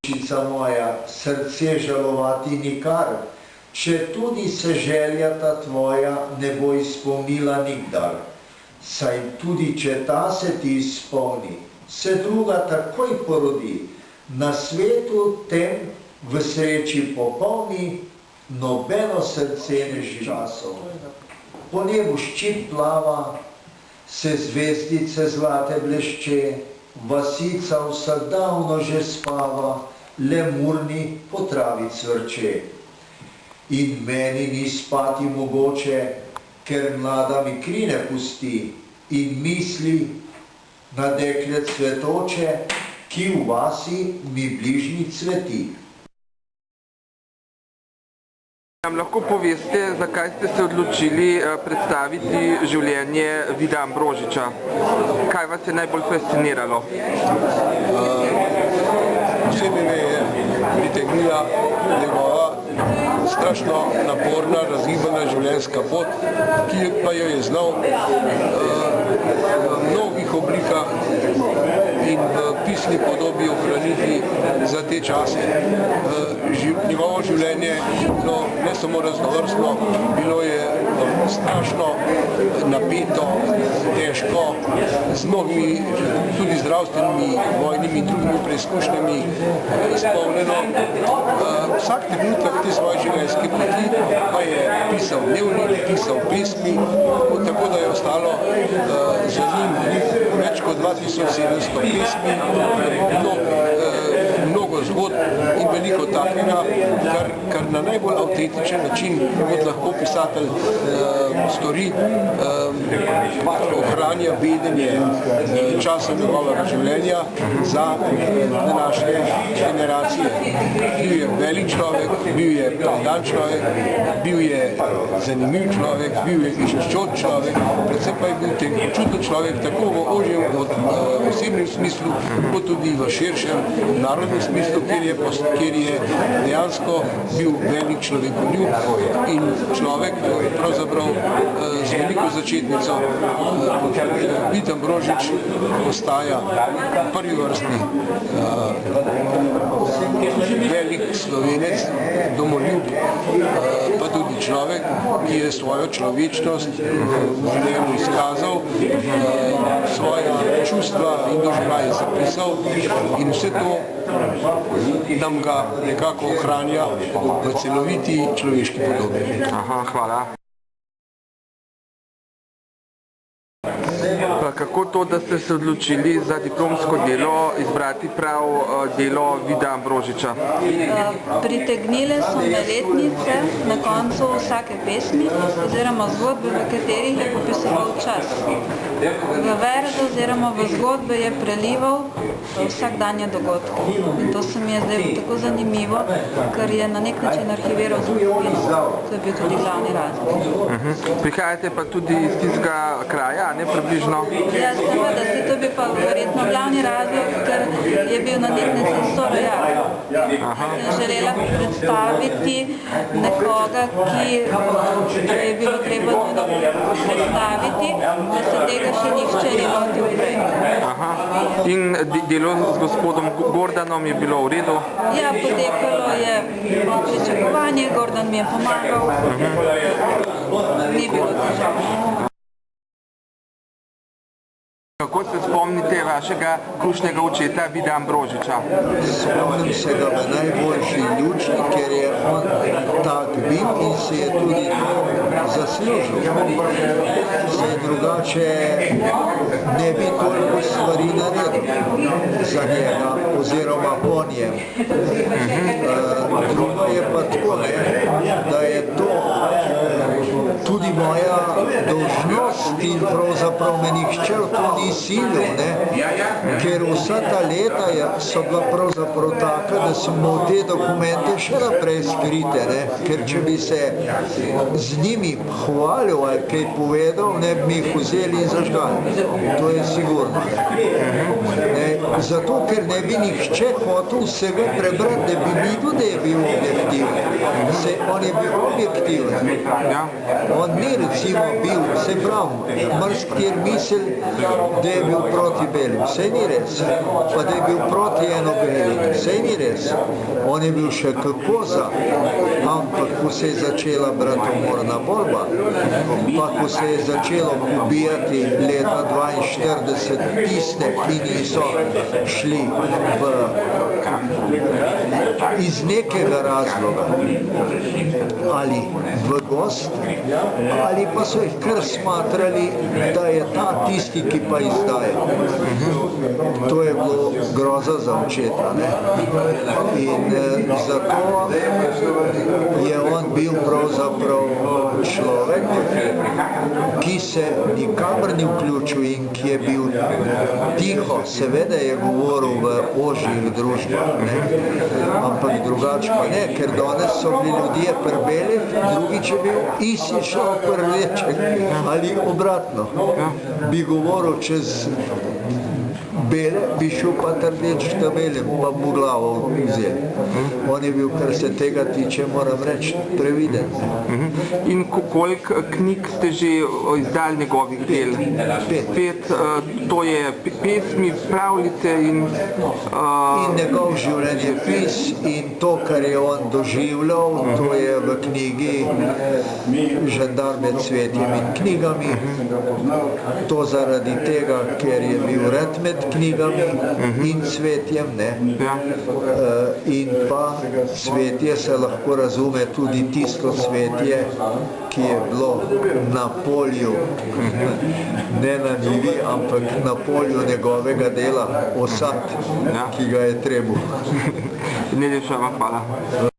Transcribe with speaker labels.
Speaker 1: Dušica moja, srce žalovati nikar, če tudi se želja ta tvoja ne bo izpolnila nikdar. Saj tudi če ta se ti izpolni, se druga takoj porodi, na svetu tem v sreči popolni, nobeno srce ne živi časov. Po nebu ščit plava, se zvezdice zlate blešče, vasica vsakdavno že spava, le murni po travi cvrče. In meni ni spati mogoče, ker mlada mi krine pusti in misli na dekle cvetoče, ki v vasi mi bližnji cveti.
Speaker 2: Nam lahko poveste, zakaj ste se odločili predstaviti življenje Vida Ambrožiča? Kaj vas je najbolj fasciniralo?
Speaker 3: Posebej me je pritegnila njegova strašno naporna, razgibana življenjska pot, ki pa jo je znal v mnogih oblikah in v pisni podobi ohraniti za te čase. Njegovo življenje je bilo ne samo raznovrstno, bilo je strašno napeto, težko, z mnogimi tudi zdravstvenimi, vojnimi in drugimi preizkušnjami izpolnjeno. Vsak trenutek te svoje življenjske poti pa je pisal dnevnik, pisal pesmi, tako da je ostalo za njim več kot 2700 pesmi, mnogo zgodb in veliko takega, kar na najbolj avtentičen način, kot lahko pisatelj stori, ohranja vedenje časa njegovega življenja za današnje generacije. Bil je velik človek, bil je predan človek, bil je zanimiv človek, bil je iščot človek, predvsem pa je bil tenkočuten človek tako v ožjem osebnem smislu, kot tudi v širšem narodnem smislu, kjer je dejansko bil velik človekoljub in človek, pravzaprav z veliko začetnico. Vid Ambrožič postaja prvi vrstni velik Slovenec, domoljub, pa tudi človek, ki je svojo človečnost v življenju izkazal, svoja čustva in doživljaje zapisal in vse to nam ga nekako ohranja v celoviti človeški podobi.
Speaker 2: Aha, hvala. Kako to, da ste se odločili za diplomsko delo izbrati prav delo Vida Ambrožiča?
Speaker 4: Pritegnile so me letnice na koncu vsake pesmi oziroma zgodbe, v katerih je popisoval čas. V verze oziroma v zgodbe je prelival vsakdanje dogodke. In to se mi je zdaj tako zanimivo, ker je na nek način arhiviral zgodovino. To je bil tudi glavni razlog.
Speaker 2: Prihajate pa tudi iz tistega kraja, ne približno?
Speaker 4: Ja, seveda, to bi pa verjetno glavni razlog, ker je bil na nek način sorojak. Želela predstaviti nekoga, ki je bilo treba predstaviti, da se tega še nihče ni lotil prej.
Speaker 2: In delo z gospodom Gordanom je bilo v redu?
Speaker 4: Ja, potekalo je pričakovanje, Gordan mi je pomagal, ni bilo težav.
Speaker 2: Kako se spomnite vašega krušnega očeta Vida Ambrožiča?
Speaker 1: Spomnim se ga v najboljši luči, ker je on tak bil in se je tudi zaslužil. Saj drugače ne bi toliko stvari naredil za njega oziroma po njem. Drugo je pa tako, da je to tudi moja dolžnost in pravzaprav me nihče to ni silil, ker vsa ta leta so bila pravzaprav taka, da sem imel te dokumente še naprej skrite, ker če bi se z njimi hvalil ali kaj povedal, ne bi mi jih vzeli in zažgali. To je sigurno. Zato, ker ne bi nihče hotel vsega prebrati, da bi videl, da je bil objektiven. On je bil objektiven.
Speaker 2: Ja.
Speaker 1: On ni recimo bil, se pravi, marsikateri misel, da je bil proti belim. Sej ni res. Pa da je bil proti enobelim. Sej ni res. On je bil še kako za. Ampak, ko se je začela bratomorna borba, pa ko se je začelo ubijati leta 42 tiste, ki niso šli iz nekega razloga ali v gost, ali pa so jih kar smatrali, da je ta tisti, ki pa izdaja. To je bilo groza za očeta. Ne? In zato je on bil pravzaprav človek, ki se nikamor ni vključil in ki je bil tiho, seveda je govoril v ožjih družbah, ne? Ampak drugače pa ne, ker danes so bili ljudje pri belih, drugič je bil isi šel pri rdečih ali obratno. Bi govoril čez bele, bi šel pa rdeč ta belem, pa mu glavo vzeli. On je bil, kar se tega tiče, moram reči, previden.
Speaker 2: In koliko knjig ste že izdali njegovih del? 5. To je pesmi, pravljice in
Speaker 1: njegov življenjepis in to, kar je on doživljal, to je v knjigi Žandar med cvetjem in knjigami. To zaradi tega, ker je bil rad med knjigami in cvetjem, ne? In pa cvetje se lahko razume tudi tisto cvetje, ki je bilo na polju, ne na njivi, ampak na polju njegovega dela, osad, ki ga je trebuh.
Speaker 2: Najlepša vam hvala.